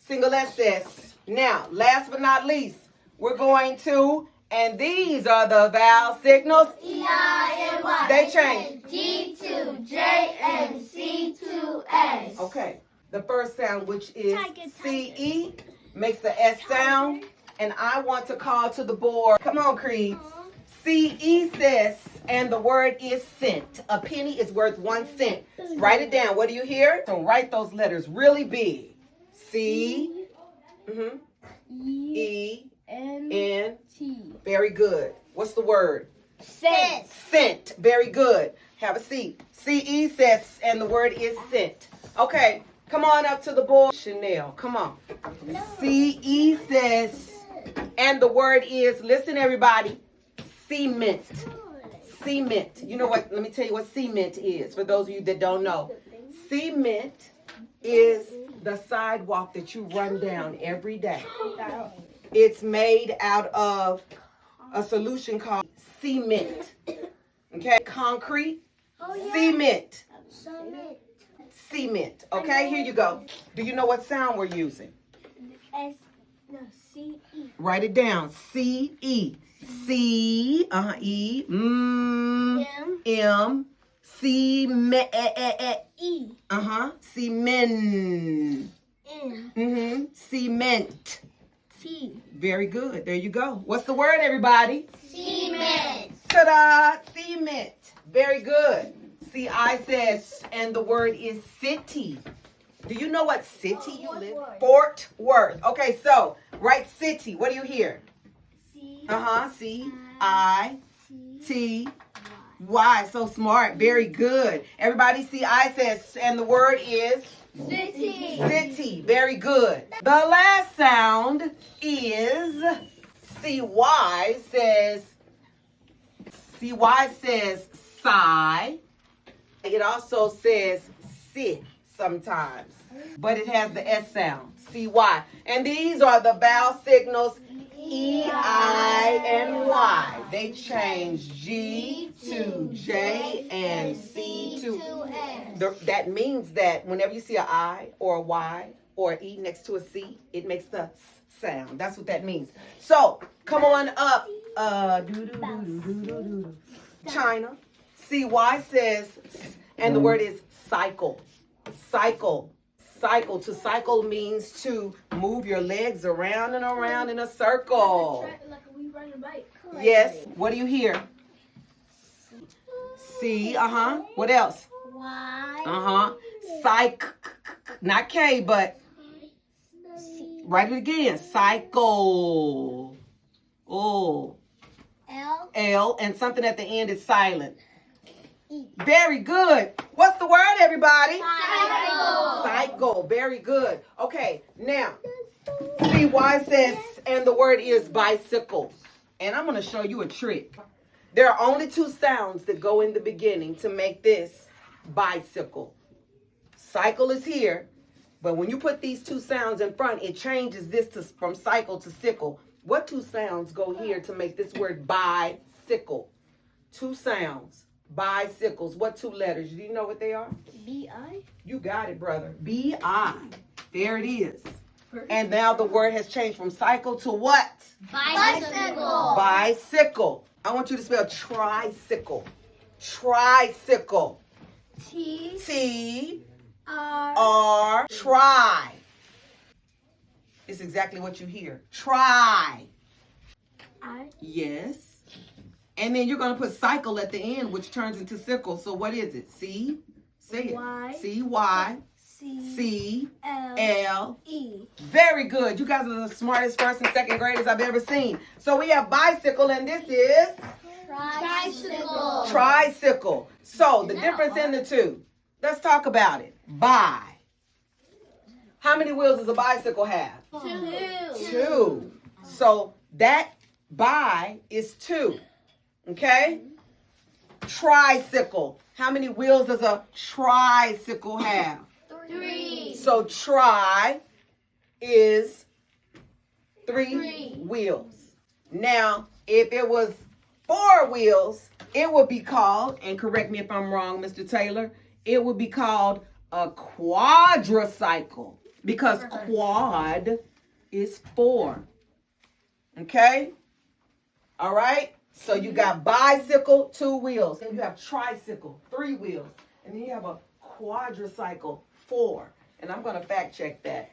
single SS. Now, last but not least, we're going to, and these are the vowel signals. E-I-N-Y. They change. G to J and C to S. Okay. The first sound, which is C-E, makes the S sound. And I want to call to the board. Come on, Creed. C-E says, and the word is cent. A penny is worth 1 cent. Write it down. What do you hear? So write those letters really big. C, E, N, T. Very good. What's the word? Cent. Cent. Very good. Have a seat. C-E says, and the word is cent. Okay, come on up to the board. Chanel, come on. C-E says, and the word is, listen everybody, cement. Cement. You know what? Let me tell you what cement is for those of you that don't know. Cement is the sidewalk that you run down every day. It's made out of a solution called cement. Okay? Concrete. Cement. Cement. Okay, here you go. Do you know what sound we're using? C-E. Write it down. C-E. C, E, M, C, E. Cement. Cement. T. Very good. There you go. What's the word, everybody? Cement. Ta-da! Cement. Very good. C-I says, and the word is city. Do you know what city you live in? Fort Worth. Okay, so write city. What do you hear? C-I-T-Y. So smart. Very good. Everybody, C-I says, and the word is? City. City. Very good. The last sound is C-Y says, sigh. It also says sit sometimes, but it has the S sound, C-Y. And these are the vowel signals E-I-N-Y. They change G to J and C to S. That means that whenever you see an I or a Y or an E next to a C, it makes the S sound. That's what that means. So come on up. China. C-Y says, and the word is cycle. Cycle. Cycle. To cycle means to move your legs around and around in a circle. Yes. What do you hear? C. What else? Y. Psych. Not K, but write it again. Cycle. Oh. L. And something at the end is silent. Very good. What's the word, everybody? Cycle. Cycle. Very good. Okay, now, C-Y says, and the word is bicycle. And I'm going to show you a trick. There are only 2 sounds that go in the beginning to make this bicycle. Cycle is here, but when you put these 2 sounds in front, it changes this from cycle to sickle. What 2 sounds go here to make this word bicycle? 2 sounds. Bicycles. What 2 letters? Do you know what they are? B-I. You got it, brother. B-I. There it is. And now the word has changed from cycle to what? Bicycle. Bicycle. I want you to spell tricycle. Tricycle. T-R. Try. It's exactly what you hear. Try. Yes. And then you're going to put cycle at the end, which turns into sickle. So what is it? C? Say it. C-Y. C-L-E. Very good. You guys are the smartest first and second graders I've ever seen. So we have bicycle, and this is? Tricycle. Tricycle. So the difference in the 2. Let's talk about it. Bi. How many wheels does a bicycle have? 2. So that bi is 2. Okay? Tricycle. How many wheels does a tricycle have? 3. So tri is 3 wheels. Now, if it was 4 wheels, it would be called, and correct me if I'm wrong, Mr. Taylor, it would be called a quadricycle. because quad is 4. Okay? All right? So you got bicycle, 2 wheels. Then you have tricycle, 3 wheels. And then you have a quadricycle, 4. And I'm going to fact check that.